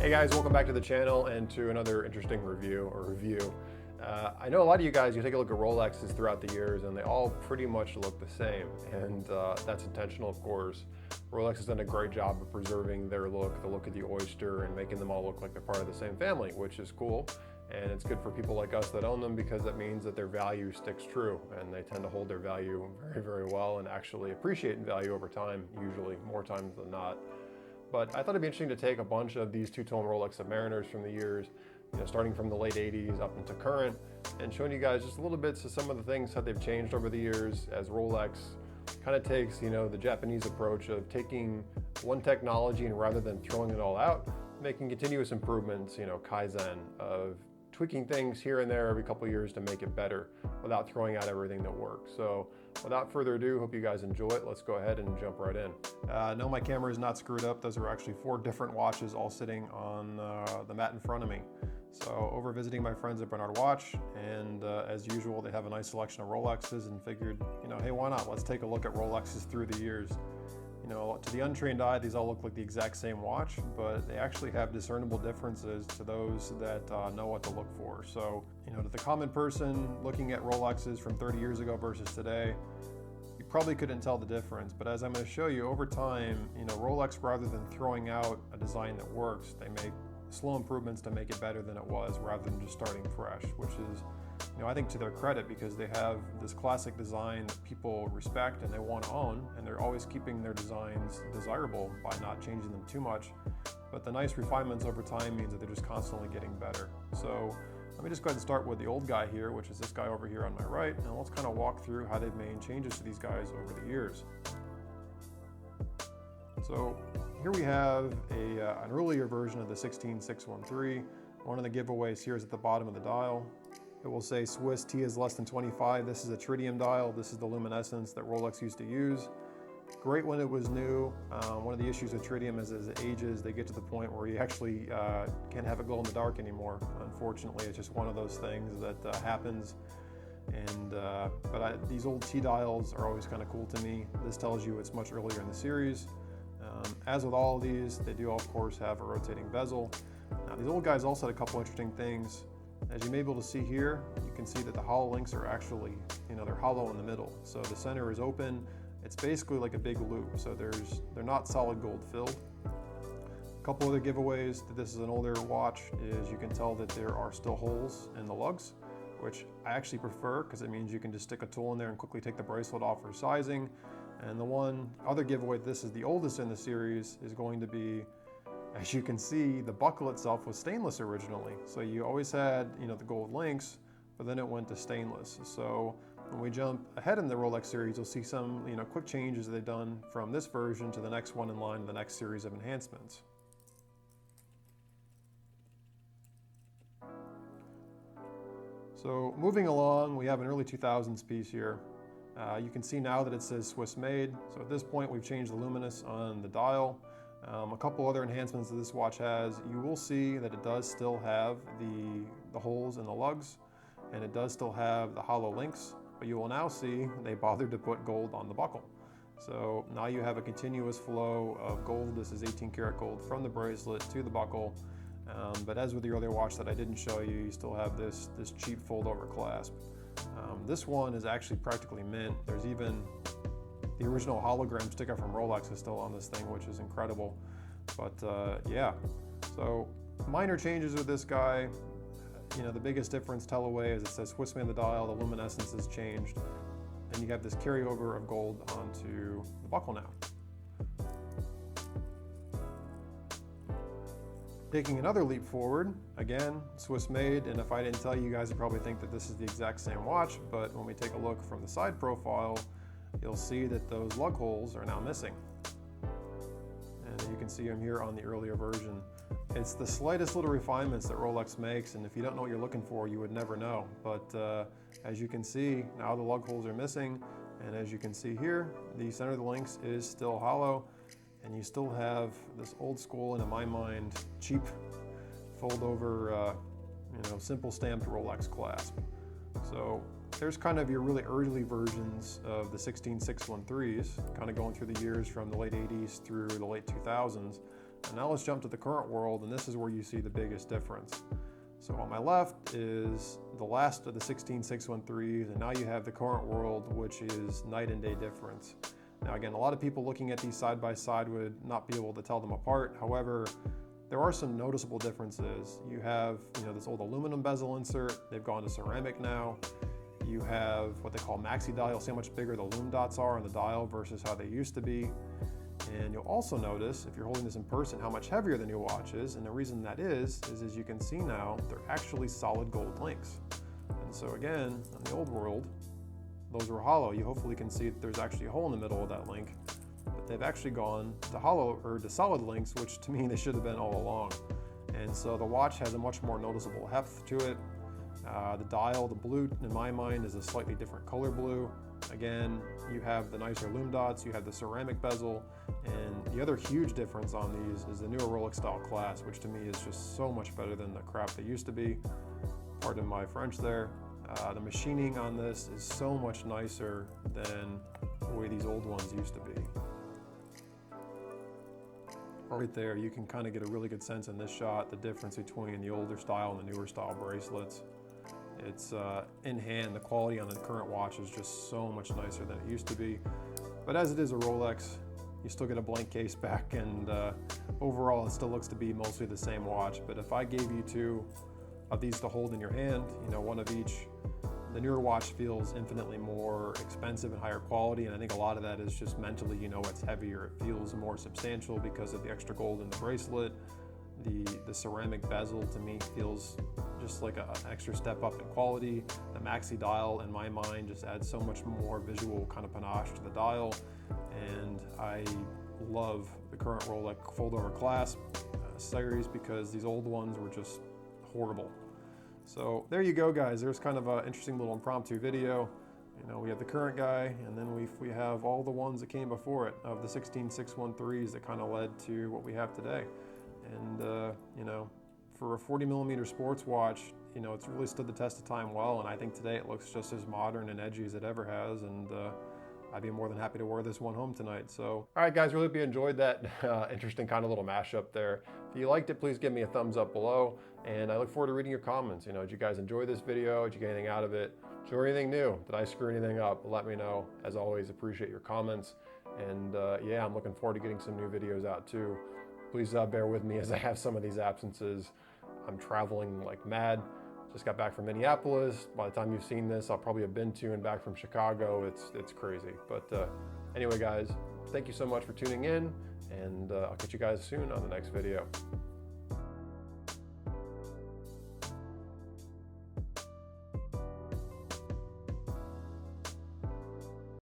Hey guys, welcome back to the channel and to another interesting review. I know a lot of you guys, you take a look at Rolexes throughout the years and they all pretty much look the same, and that's intentional, of course. Rolex has done a great job of preserving their look, the look of the oyster, and making them all look like they're part of the same family, which is cool. And it's good for people like us that own them because that means that their value sticks true, and they tend to hold their value very, very well and actually appreciate in value over time, usually more times than not. But I thought it'd be interesting to take a bunch of these two-tone Rolex Submariners from the years, starting from the late 80s up into current, and showing you guys just a little bit of some of the things that they've changed over the years as Rolex kind of takes, the Japanese approach of taking one technology and rather than throwing it all out, making continuous improvements, Kaizen, of tweaking things here and there every couple of years to make it better without throwing out everything that works. So without further ado, hope you guys enjoy it. Let's go ahead and jump right in. No, my camera is not screwed up. Those are actually 4 different watches all sitting on the mat in front of me. So over visiting my friends at Bernard Watch, and as usual, they have a nice selection of Rolexes, and figured, hey, why not? Let's take a look at Rolexes through the years. To the untrained eye, these all look like the exact same watch, but they actually have discernible differences to those that know what to look for. So, to the common person looking at Rolexes from 30 years ago versus today, you probably couldn't tell the difference. But as I'm going to show you, over time, Rolex, rather than throwing out a design that works, they make slow improvements to make it better than it was, rather than just starting fresh, which is, I think, to their credit, because they have this classic design that people respect and they want to own, and they're always keeping their designs desirable by not changing them too much. But the nice refinements over time means that they're just constantly getting better. So let me just go ahead and start with the old guy here, which is this guy over here on my right, and let's kind of walk through how they've made changes to these guys over the years. So here we have an earlier version of the 16613. One of the giveaways here is at the bottom of the dial. It will say Swiss T is less than 25. This is a tritium dial. This is the luminescence that Rolex used to use. Great when it was new. One of the issues with tritium is as it ages, they get to the point where you actually can't have it glow in the dark anymore. Unfortunately, it's just one of those things that happens. And these old T dials are always kind of cool to me. This tells you it's much earlier in the series. As with all of these, they do of course have a rotating bezel. Now these old guys also had a couple interesting things. As you may be able to see here, you can see that the hollow links are actually, they're hollow in the middle. So the center is open. It's basically like a big loop. So they're not solid gold filled. A couple other giveaways that this is an older watch is you can tell that there are still holes in the lugs, which I actually prefer because it means you can just stick a tool in there and quickly take the bracelet off for sizing. And the one other giveaway, this is the oldest in the series, is going to be, as you can see, the buckle itself was stainless originally. So you always had, the gold links, but then it went to stainless. So when we jump ahead in the Rolex series, you'll see some, quick changes that they've done from this version to the next one in line, the next series of enhancements. So moving along, we have an early 2000s piece here. You can see now that it says Swiss made. So at this point, we've changed the luminous on the dial. A couple other enhancements that this watch has. You will see that it does still have the holes in the lugs, and it does still have the hollow links, but you will now see they bothered to put gold on the buckle. So now you have a continuous flow of gold. This is 18 karat gold from the bracelet to the buckle. But as with the earlier watch that I didn't show you, you still have this cheap fold over clasp. This one is actually practically mint. There's even the original hologram sticker from Rolex is still on this thing, which is incredible. But yeah, so minor changes with this guy. The biggest difference, tell away, is it says Swiss made on the dial, the luminescence has changed, and you have this carryover of gold onto the buckle now. Taking another leap forward, again, Swiss made, and if I didn't tell you, you guys would probably think that this is the exact same watch, but when we take a look from the side profile, you'll see that those lug holes are now missing. And you can see them here on the earlier version. It's the slightest little refinements that Rolex makes, and if you don't know what you're looking for, you would never know. But as you can see, now the lug holes are missing, and as you can see here, the center of the links is still hollow, and you still have this old school, and in my mind, cheap fold over, simple stamped Rolex clasp. So there's kind of your really early versions of the 16613s, kind of going through the years from the late 80s through the late 2000s. And now let's jump to the current world, and this is where you see the biggest difference. So on my left is the last of the 16613s, and now you have the current world, which is night and day difference. Now again, a lot of people looking at these side by side would not be able to tell them apart. However, there are some noticeable differences. You have, this old aluminum bezel insert. They've gone to ceramic now. You have what they call maxi dial. You'll see how much bigger the lume dots are on the dial versus how they used to be. And you'll also notice, if you're holding this in person, how much heavier the new watch is. And the reason that is as you can see now, they're actually solid gold links. And so again, in the old world, those were hollow. You hopefully can see that there's actually a hole in the middle of that link. But they've actually gone to hollow or to solid links, which to me they should have been all along. And so the watch has a much more noticeable heft to it. The dial, the blue in my mind, is a slightly different color blue. Again, you have the nicer lume dots, you have the ceramic bezel, and the other huge difference on these is the newer Rolex style clasp, which to me is just so much better than the crap they used to be. Pardon my French there. The machining on this is so much nicer than the way these old ones used to be. Right there, you can kind of get a really good sense in this shot, the difference between the older style and the newer style bracelets. It's in hand, the quality on the current watch is just so much nicer than it used to be. But as it is a Rolex, you still get a blank case back, and overall it still looks to be mostly the same watch. But if I gave you two of these to hold in your hand, one of each, the newer watch feels infinitely more expensive and higher quality, and I think a lot of that is just mentally, it's heavier. It feels more substantial because of the extra gold in the bracelet. The ceramic bezel to me feels just like an extra step up in quality. The maxi dial, in my mind, just adds so much more visual kind of panache to the dial. And I love the current Rolex fold-over clasp series because these old ones were just horrible. So there you go, guys. There's kind of an interesting little impromptu video. We have the current guy, and then we have all the ones that came before it of the 16613s that kind of led to what we have today. And for a 40mm sports watch, it's really stood the test of time well, and I think today it looks just as modern and edgy as it ever has, and I'd be more than happy to wear this one home tonight. So, all right, guys, really hope you enjoyed that interesting kind of little mashup there. If you liked it, please give me a thumbs up below, and I look forward to reading your comments. Did you guys enjoy this video? Did you get anything out of it? Is there anything new? Did I screw anything up? Let me know. As always, appreciate your comments, and yeah, I'm looking forward to getting some new videos out too. Please bear with me as I have some of these absences. I'm traveling like mad. Just got back from Minneapolis. By the time you've seen this, I'll probably have been to and back from Chicago. It's crazy. But anyway, guys, thank you so much for tuning in, and I'll catch you guys soon on the next video.